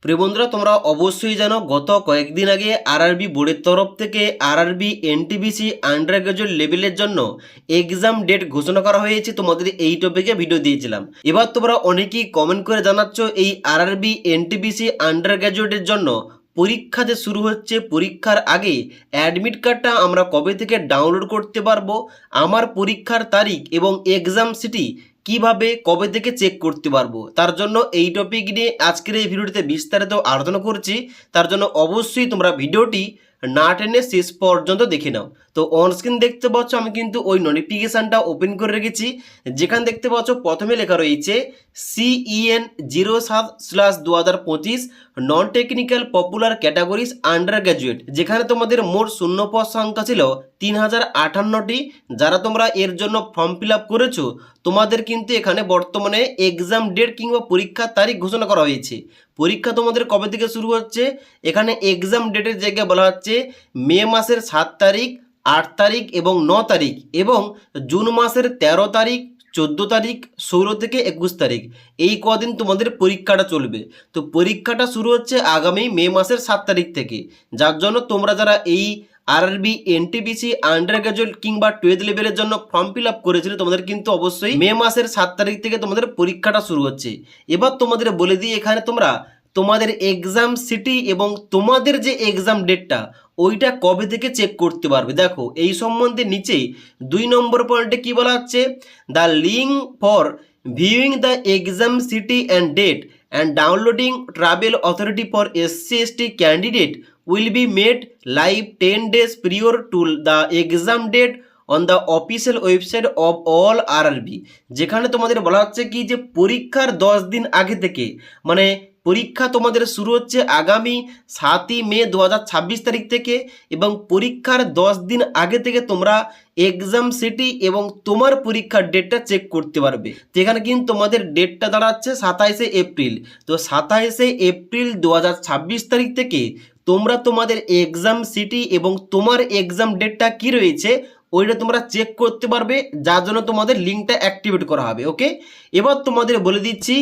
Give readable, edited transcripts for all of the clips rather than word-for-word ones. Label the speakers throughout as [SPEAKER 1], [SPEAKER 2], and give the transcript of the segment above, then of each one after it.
[SPEAKER 1] প্রিয় বন্ধুরা, তোমরা অবশ্যই জানো গত কয়েকদিন আগে আরআরবি বোর্ডের তরফ থেকে আরআরবি এনটিপিসি আন্ডার গ্রাজুয়েট লেভেলের জন্য এক্সাম ডেট ঘোষণা করা হয়েছে। তোমাদের এই টপিকে ভিডিও দিয়েছিলাম। এবার তোমরা অনেকেই কমেন্ট করে জানাচ্ছ এই আরআরবি এনটিপিসি আন্ডার গ্রাজুয়েটের জন্য পরীক্ষা যে শুরু হচ্ছে, পরীক্ষার আগে অ্যাডমিট কার্ডটা আমরা কবে থেকে ডাউনলোড করতে পারবো, আমার পরীক্ষার তারিখ এবং এক্সাম সিটি কিভাবে কবে থেকে চেক করতে পারবো। তার জন্য এই টপিক নিয়ে আজকের এই ভিডিওটিতে বিস্তারিত আলোচনা করছি। তার জন্য অবশ্যই তোমরা ভিডিওটি না টেনে শেষ পর্যন্ত দেখে নাও। তো অনস্ক্রিন দেখতে পাচ্ছ আমি কিন্তু ওই নোটিফিকেশানটা ওপেন করে রেখেছি, যেখানে দেখতে পাচ্ছ প্রথমে লেখা রয়েছে CEN 07/2025 non technical popular categories under graduate, যেখানে তোমাদের মোট শূন্য পদ সংখ্যা ছিল 3058টি। যারা তোমরা এর জন্য ফর্ম ফিল আপ করেছো, তোমাদের কিন্তু এখানে বর্তমানে এক্সাম ডেট কিংবা পরীক্ষার তারিখ ঘোষণা করা হয়েছে। পরীক্ষা তোমাদের কবে থেকে শুরু হচ্ছে, এখানে এক্সাম ডেটের জায়গায় বলা হচ্ছে মে মাসের 7 তারিখ, 8 তারিখ এবং 9 তারিখ, এবং জুন মাসের 13 তারিখ, 14 তারিখ, 16 থেকে 21 তারিখ, এই কদিন তোমাদের পরীক্ষাটা চলবে। তো পরীক্ষাটা শুরু হচ্ছে আগামী মে মাসের 7 তারিখ থেকে। যার জন্য তোমরা যারা এই আরআরবি এনটিপিসি আন্ডার গ্রাজুয়েট কিংবা 12th লেভেলের জন্য ফর্ম ফিল আপ করেছিল, তোমাদের কিন্তু অবশ্যই মে মাসের 7 তারিখ থেকে তোমাদের পরীক্ষাটা শুরু হচ্ছে। এবার তোমাদের বলে দিই, এখানে তোমরা তোমাদের এক্সাম সিটি এবং তোমাদের যে এক্সাম ডেটটা ওইটা কবে থেকে চেক করতে পারবে। দেখো এই সম্বন্ধে নিচে 2 নম্বর পয়েন্টে কি বলা হচ্ছে, the link for viewing the exam city and date and downloading travel authority for SC/ST candidate will be made live 10 days prior to the exam date on the official website of all RRB। যেখানে তোমাদের বলা হচ্ছে কি যে পরীক্ষার 10 দিন আগে থেকে, মানে পরীক্ষা তোমাদের শুরু হচ্ছে আগামী 7ই মে 2026 তারিখ থেকে, এবং পরীক্ষার 10 দিন আগে থেকে তোমরা এক্সাম সিটি এবং তোমার পরীক্ষার ডেটটা চেক করতে পারবে। তো এখানে কিন্তু তোমাদের ডেটটা দাঁড়াচ্ছে 27শে এপ্রিল। তো 27শে এপ্রিল 2026 তারিখ থেকে তোমরা তোমাদের এক্সাম সিটি এবং তোমার এক্সাম ডেটটা কি রয়েছে ওইটা তোমরা চেক করতে পারবে, যার জন্য তোমাদের লিঙ্কটা অ্যাক্টিভেট করা হবে। ওকে, এবার তোমাদের বলে দিচ্ছি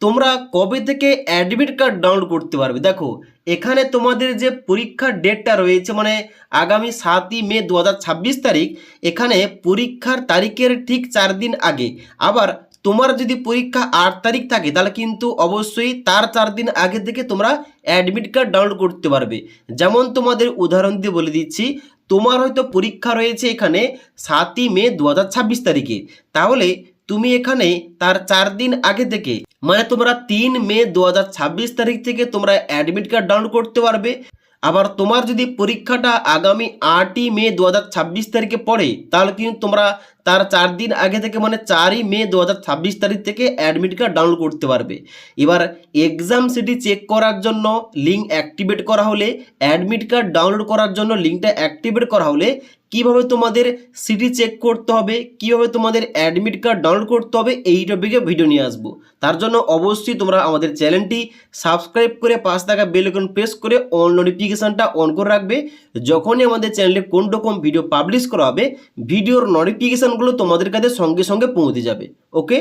[SPEAKER 1] তোমরা কবে থেকে অ্যাডমিট কার্ড ডাউনলোড করতে পারবে। দেখো এখানে তোমাদের যে পরীক্ষার ডেটটা রয়েছে, মানে আগামী 7ই মে 2026 তারিখ, এখানে পরীক্ষার তারিখের ঠিক 4 দিন আগে, আবার তোমার যদি পরীক্ষা 8 তারিখ থাকে তাহলে কিন্তু অবশ্যই তার 4 দিন আগে থেকে তোমরা অ্যাডমিট কার্ড ডাউনলোড করতে পারবে। যেমন তোমাদের উদাহরণ দিয়ে বলে দিচ্ছি, তোমার হয়তো পরীক্ষা রয়েছে এখানে 7ই মে 2026 তারিখে, তাহলে তুমি এখানে তার 4 দিন আগে থেকে, মানে তোমরা 3 মে 2026 তারিখ থেকে তোমরা অ্যাডমিট কার্ড ডাউনলোড করতে পারবে। আবার তোমার যদি পরীক্ষাটা আগামী 8ই মে 2026 তারিখে পড়ে, তাহলে কিন্তু তোমরা তার 4 দিন আগে থেকে, মানে 4ই মে 2026 তারিখ থেকে অ্যাডমিট কার্ড ডাউনলোড করতে পারবে। এবার এক্সাম সিটি চেক করার জন্য লিঙ্ক অ্যাক্টিভেট করা হলে, অ্যাডমিট কার্ড ডাউনলোড করার জন্য লিঙ্কটা অ্যাক্টিভেট করা হলে কিভাবে তোমাদের সিটি চেক করতে হবে, কিভাবে তোমাদের অ্যাডমিট কার্ড ডাউনলোড করতে হবে, এই টপিকে ভিডিও নিয়ে আসবো। তার জন্য অবশ্যই তোমরা আমাদের চ্যানেলটি সাবস্ক্রাইব করে পাশে থাকা বেল আইকন প্রেস করে অল নোটিফিকেশানটা অন করে রাখবে। যখনই আমাদের চ্যানেলে কোন রকম ভিডিও পাবলিশ করা হবে, ভিডিওর নোটিফিকেশানগুলো তোমাদের কাছে সঙ্গে সঙ্গে পৌঁছে যাবে। ওকে।